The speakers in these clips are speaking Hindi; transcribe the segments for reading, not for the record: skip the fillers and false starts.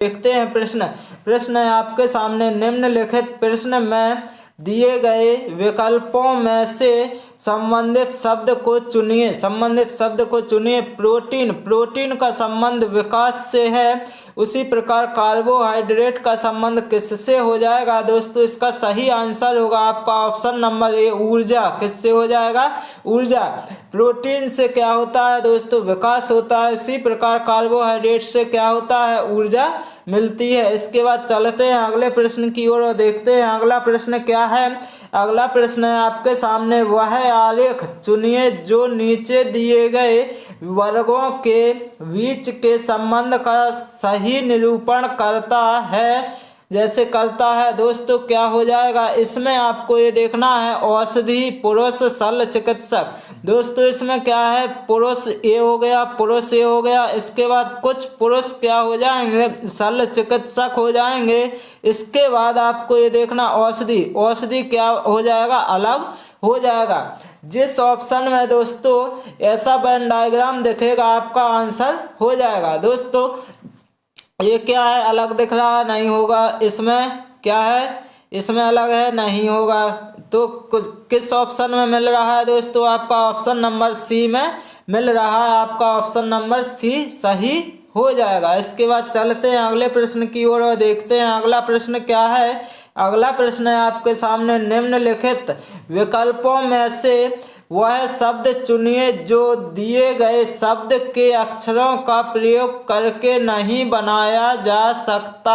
देखते हैं प्रश्न। प्रश्न है आपके सामने, निम्नलिखित प्रश्न में दिए गए विकल्पों में से संबंधित शब्द को चुनिए। संबंधित शब्द को चुनिए। प्रोटीन, प्रोटीन का संबंध विकास से है। उसी प्रकार कार्बोहाइड्रेट का संबंध किससे हो जाएगा? दोस्तों इसका सही आंसर होगा आपका ऑप्शन नंबर ए, ऊर्जा। किससे हो जाएगा? ऊर्जा। प्रोटीन से क्या होता है दोस्तों? विकास होता है। इसी प्रकार कार्बोहाइड्रेट से क्या होता है? ऊर्जा मिलती है। इसके बाद चलते हैं अगले प्रश्न की ओर और देखते हैं अगला प्रश्न क्या है। अगला प्रश्न है आपके सामने, वह आलेख चुनिए जो नीचे दिए गए वर्गों के बीच के संबंध का सही निरूपण करता है। जैसे करता है दोस्तों क्या हो जाएगा? इसमें आपको ये देखना है औषधि, पुरुष, शल्य चिकित्सक। दोस्तों इसमें क्या है? पुरुष ए हो गया, पुरुष ए हो गया। इसके बाद कुछ पुरुष क्या हो जाएंगे? शल्य चिकित्सक हो जाएंगे। इसके बाद आपको ये देखना औषधि, औषधि क्या हो जाएगा? अलग हो जाएगा। जिस ऑप्शन में दोस्तों ऐसा वेन डायग्राम दिखेगा आपका आंसर हो जाएगा। दोस्तों ये क्या है? अलग दिख रहा है, नहीं होगा। इसमें क्या है? इसमें अलग है, नहीं होगा। तो किस ऑप्शन में मिल रहा है दोस्तों? आपका ऑप्शन नंबर सी में मिल रहा है। आपका ऑप्शन नंबर सी सही हो जाएगा। इसके बाद चलते हैं अगले प्रश्न की ओर और देखते हैं अगला प्रश्न क्या है। अगला प्रश्न है आपके सामने, निम्नलिखित विकल्पों में से वह शब्द चुनिए जो दिए गए शब्द के अक्षरों का प्रयोग करके नहीं बनाया जा सकता।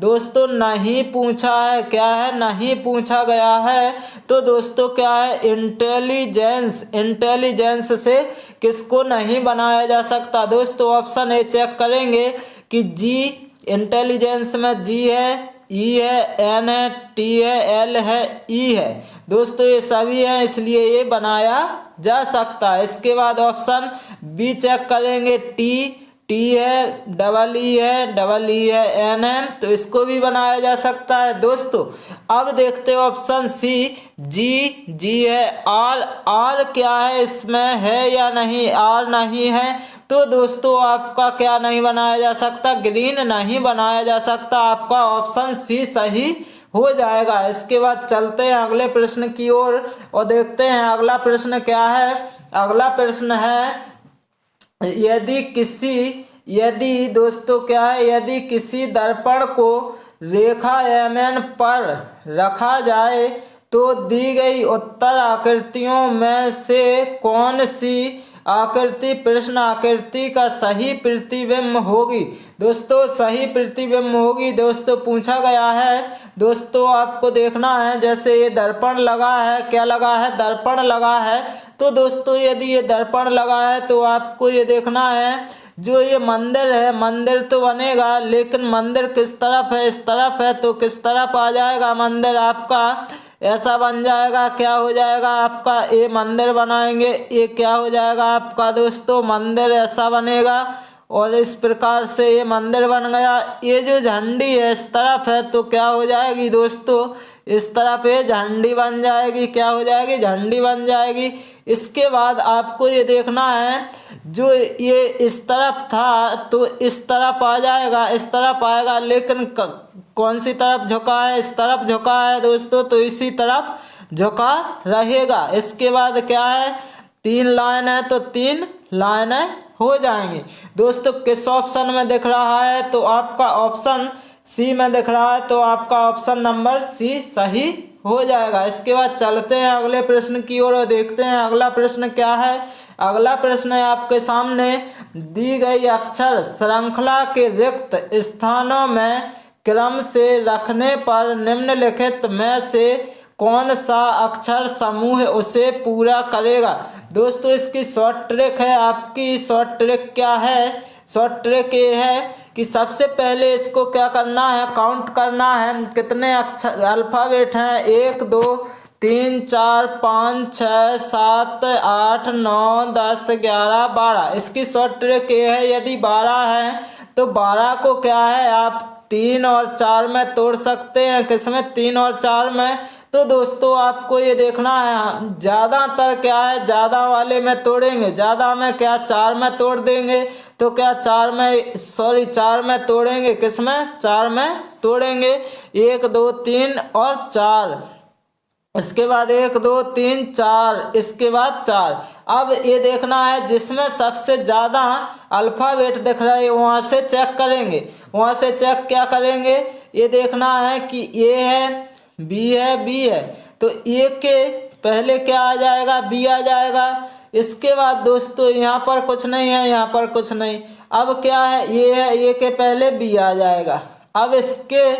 दोस्तों नहीं पूछा है, क्या है? नहीं पूछा गया है। तो दोस्तों क्या है? इंटेलिजेंस, इंटेलिजेंस से किसको नहीं बनाया जा सकता? दोस्तों ऑप्शन ए चेक करेंगे कि जी, इंटेलिजेंस में जी है, ई है, एन है, टी है, एल है, ई है। दोस्तों ये सभी हैं, इसलिए ये बनाया जा सकता है। इसके बाद ऑप्शन बी चेक करेंगे, टी, टी है, डबल ई है, डबल ई है, एन है, तो इसको भी बनाया जा सकता है। दोस्तों अब देखते हैं ऑप्शन सी, जी, जी है, आर, आर क्या है? इसमें है या नहीं? आर नहीं है। तो दोस्तों आपका क्या नहीं बनाया जा सकता? ग्रीन नहीं बनाया जा सकता। आपका ऑप्शन सी सही हो जाएगा। इसके बाद चलते हैं अगले प्रश्न की ओर और देखते हैं अगला प्रश्न क्या है। अगला प्रश्न है, यदि दोस्तों क्या है? यदि किसी दर्पण को रेखा एमएन पर रखा जाए तो दी गई उत्तर आकृतियों में से कौन सी आकृति प्रश्न आकृति का सही प्रतिबिंब होगी? दोस्तों सही प्रतिबिंब होगी। दोस्तों पूछा गया है। दोस्तों आपको देखना है, जैसे ये दर्पण लगा है, क्या लगा है? दर्पण लगा है। तो दोस्तों यदि ये दर्पण लगा है तो आपको ये देखना है, जो ये मंदिर है, मंदिर तो बनेगा, लेकिन मंदिर किस तरफ है? इस तरफ है। तो किस तरफ आ जाएगा मंदिर? आपका ऐसा बन जाएगा, क्या हो जाएगा आपका? ये मंदिर बनाएंगे, ये क्या हो जाएगा आपका दोस्तों? मंदिर ऐसा बनेगा और इस प्रकार से ये मंदिर बन गया। ये जो झंडी है इस तरफ है, तो क्या हो जाएगी दोस्तों? इस तरफ ये झंडी बन जाएगी। क्या हो जाएगी? झंडी बन जाएगी। इसके बाद आपको ये देखना है, जो ये इस तरफ था तो इस तरफ आ जाएगा, इस तरफ आएगा, लेकिन कौन सी तरफ झुका है? इस तरफ झुका है दोस्तों, तो इसी तरफ झुका रहेगा। इसके बाद क्या है? 3 लाइन है तो 3 लाइनें हो जाएंगी। दोस्तों किस ऑप्शन में दिख रहा है? तो आपका ऑप्शन सी में दिख रहा है। तो आपका ऑप्शन नंबर सी सही हो जाएगा। इसके बाद चलते हैं अगले प्रश्न की ओर और देखते हैं अगला प्रश्न क्या है। अगला प्रश्न है आपके सामने, दी गई अक्षर श्रृंखला के रिक्त स्थानों में क्रम से रखने पर निम्नलिखित में से कौन सा अक्षर समूह उसे पूरा करेगा? दोस्तों इसकी शॉर्ट ट्रिक है। आपकी शॉर्ट ट्रिक क्या है? शॉर्ट ट्रिक ये है कि सबसे पहले इसको क्या करना है? काउंट करना है, कितने अक्षर अल्फ़ाबेट हैं। 1 2 3 4 5 6 7 8 9 10 11 12। इसकी शॉर्ट ट्रिक ये है, यदि 12 है तो 12 को क्या है? आप 3 और 4 में तोड़ सकते हैं। किसमें? 3 और 4 में। तो दोस्तों आपको ये देखना है, ज़्यादातर क्या है? ज़्यादा वाले में तोड़ेंगे। ज़्यादा में क्या? 4 में तोड़ देंगे। तो क्या 4 में तोड़ेंगे, किस में, 4 में तोड़ेंगे, 1 2 3 और 4, इसके बाद 1 2 3 4, इसके बाद 4। अब ये देखना है जिसमें सबसे ज़्यादा अल्फ़ाबेट दिख रहा है वहाँ से चेक करेंगे। वहाँ से चेक क्या करेंगे, ये देखना है कि ए है, बी है, बी है, तो ए के पहले क्या आ जाएगा, बी आ जाएगा। इसके बाद दोस्तों यहाँ पर कुछ नहीं है, यहाँ पर कुछ नहीं। अब क्या है, ये है, ए के पहले बी आ जाएगा। अब इसके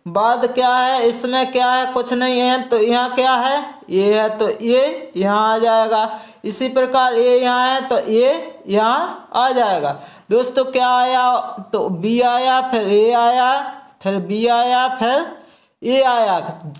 बाद क्या है, इसमें क्या है, कुछ नहीं है, तो यहाँ क्या है, ये है, तो ये यहाँ आ जाएगा। इसी प्रकार ये यहाँ है तो ये यहाँ आ जाएगा। दोस्तों क्या आया, तो बी आया, फिर ए आया, फिर बी आया, फिर ए आया।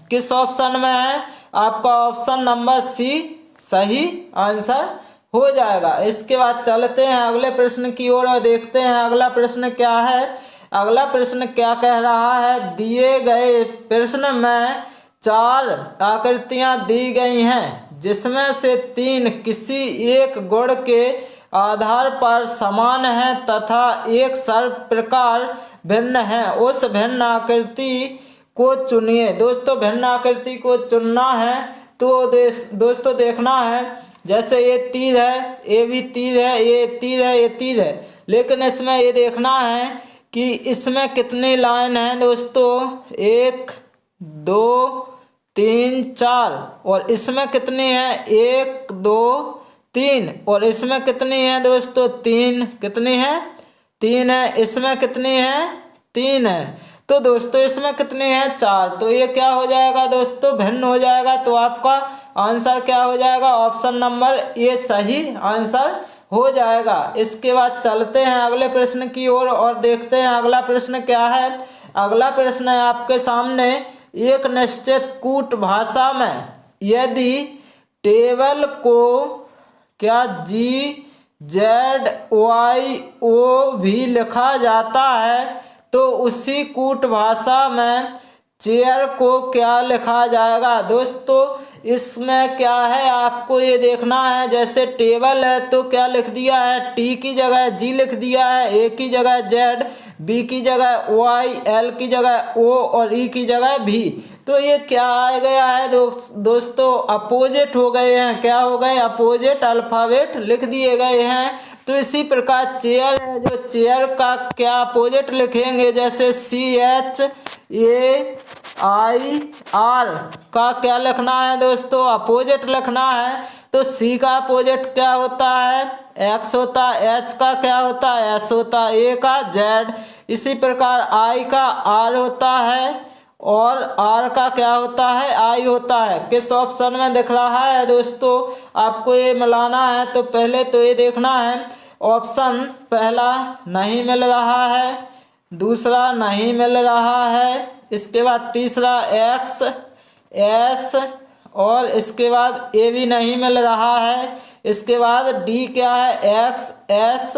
किस ऑप्शन में है, आपका ऑप्शन नंबर सी सही आंसर हो जाएगा। इसके बाद चलते हैं अगले प्रश्न की ओर और देखते हैं अगला प्रश्न क्या है। अगला प्रश्न क्या कह रहा है, दिए गए प्रश्न में 4 आकृतियां दी गई हैं जिसमें से 3 किसी एक गुण के आधार पर समान है तथा एक सर्व प्रकार भिन्न है, उस भिन्न आकृति को चुनिए। दोस्तों भिन्न आकृति को चुनना है तो दोस्तों देखना है, जैसे ये तीर है, ये भी तीर है, ये तीर है, ये तीर है, लेकिन इसमें ये देखना है कि इसमें कितनी लाइन है दोस्तों, 1 2 3 4, और इसमें कितनी है, 1 2 3, और इसमें कितनी है दोस्तों, 3, कितनी है, 3 है, इसमें कितनी है, 3 है, तो दोस्तों इसमें कितनी है, 4, तो ये क्या हो जाएगा दोस्तों, भिन्न हो जाएगा। तो आपका आंसर क्या हो जाएगा, ऑप्शन नंबर ए सही आंसर हो जाएगा। इसके बाद चलते हैं अगले प्रश्न की ओर और देखते हैं अगला प्रश्न क्या है। अगला प्रश्न है आपके सामने, एक निश्चित कूट भाषा में यदि टेबल को क्या GZYO भी लिखा जाता है तो उसी कूट भाषा में चेयर को क्या लिखा जाएगा। दोस्तों इसमें क्या है, आपको ये देखना है, जैसे टेबल है तो क्या लिख दिया है, टी की जगह जी लिख दिया है, ए की जगह जेड, बी की जगह वाई, एल की जगह ओ और ई की जगह भी। तो ये क्या आ गया है दोस्तों, अपोजिट हो गए हैं, क्या हो गए, अपोजिट अल्फाबेट लिख दिए गए हैं। तो इसी प्रकार चेयर है, जो चेयर का क्या अपोजिट लिखेंगे, जैसे CHAIR का क्या लिखना है दोस्तों, अपोजिट लिखना है। तो सी का अपोजिट क्या होता है, एक्स होता है, एच का क्या होता है, एस होता है, ए का जेड। इसी प्रकार आई का आर होता है और आर का क्या होता है, आई होता है। किस ऑप्शन में दिख रहा है दोस्तों, आपको ये मिलाना है। तो पहले तो ये देखना है, ऑप्शन पहला नहीं मिल रहा है, दूसरा नहीं मिल रहा है, इसके बाद तीसरा एक्स एस, और इसके बाद ए भी नहीं मिल रहा है, इसके बाद डी क्या है, एक्स एस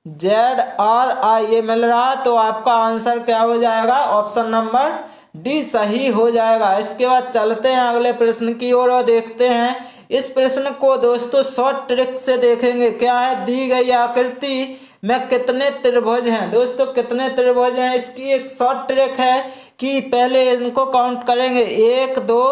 जेड आर आई, ये मिल रहा है। तो आपका आंसर क्या हो जाएगा, ऑप्शन नंबर डी सही हो जाएगा। इसके बाद चलते हैं अगले प्रश्न की ओर और देखते हैं। इस प्रश्न को दोस्तों शॉर्ट ट्रिक से देखेंगे। क्या है, दी गई आकृति में कितने त्रिभुज हैं। दोस्तों कितने त्रिभुज हैं, इसकी एक शॉर्ट ट्रिक है कि पहले इनको काउंट करेंगे, 1 2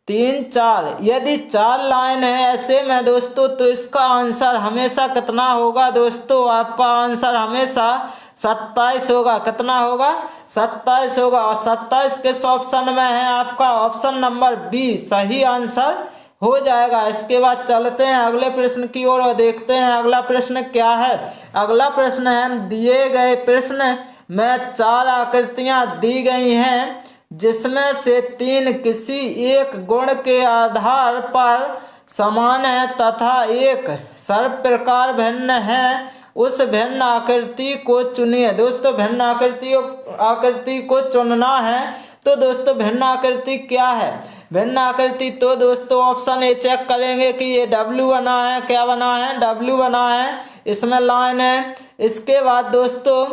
3 4। यदि 4 लाइन है ऐसे में दोस्तों, तो इसका आंसर हमेशा कितना होगा दोस्तों, आपका आंसर हमेशा 27 होगा। कितना होगा, 27 होगा। और 27 किस ऑप्शन में है, आपका ऑप्शन नंबर बी सही आंसर हो जाएगा। इसके बाद चलते हैं अगले प्रश्न की ओर और देखते हैं अगला प्रश्न क्या है। अगला प्रश्न है, दिए गए प्रश्न में 4 आकृतियां दी गई हैं जिसमें से 3 किसी एक गुण के आधार पर समान है तथा एक सर्व प्रकार भिन्न है, उस भिन्न आकृति को चुनिए। दोस्तों भिन्न आकृति को चुनना है। तो दोस्तों भिन्न आकृति क्या है, भिन्न आकृति तो दोस्तों ऑप्शन ए चेक करेंगे कि ये डब्ल्यू बना है, क्या बना है, डब्ल्यू बना है, इसमें लाइन है। इसके बाद दोस्तों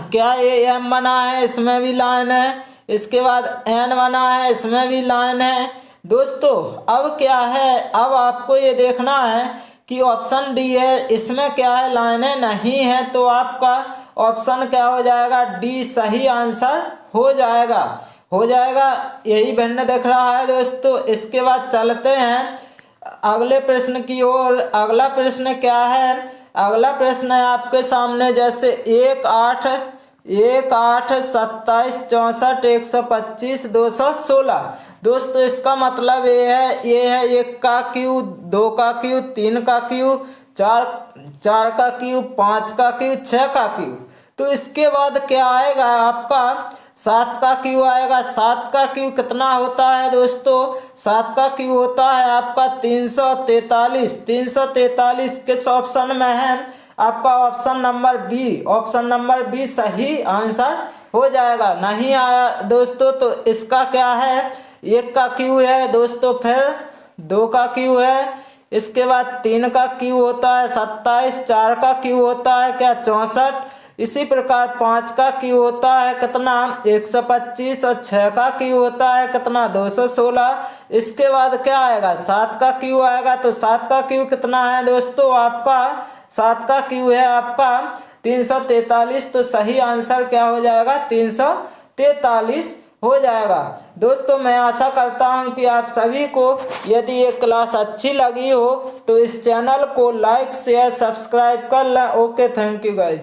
क्या ये एम बना है, इसमें भी लाइन है। इसके बाद एन बना है, इसमें भी लाइन है। दोस्तों अब क्या है, अब आपको ये देखना है कि ऑप्शन डी है, इसमें क्या है लाइनें नहीं है, तो आपका ऑप्शन क्या हो जाएगा, डी सही आंसर हो जाएगा, हो जाएगा। यही भिन्न दिख रहा है दोस्तों। इसके बाद चलते हैं अगले प्रश्न की ओर। अगला प्रश्न क्या है, अगला प्रश्न है आपके सामने जैसे 1 8 27 64 125 216। दोस्तों इसका मतलब ये है 1 का क्यू, 2 का क्यू, 3 का क्यू, 4 का क्यू, 5 का क्यू, 6 का क्यू। तो इसके बाद क्या आएगा आपका 7 का क्यू आएगा। 7 का क्यू कितना होता है दोस्तों, 7 का क्यू होता है आपका 343। 343 किस ऑप्शन में है, आपका option number B, option number B सही आंसर हो जाएगा। नहीं आया दोस्तों तो इसका क्या है, 1 का क्यू है दोस्तों, फिर 2 का क्यू है, इसके बाद 3 का क्यू होता है 27, 4 का क्यू होता है क्या 64, इसी प्रकार 5 का क्यू होता है कितना 125 और 6 का क्यू होता है कितना 216। इसके बाद क्या आएगा 7 का क्यू आएगा। तो 7 का क्यू कितना है दोस्तों, आपका 7 का क्यू है आपका 343। तो सही आंसर क्या हो जाएगा 343 हो जाएगा। दोस्तों मैं आशा करता हूं कि आप सभी को यदि ये क्लास अच्छी लगी हो तो इस चैनल को लाइक शेयर सब्सक्राइब कर लें। Okay, thank you guys.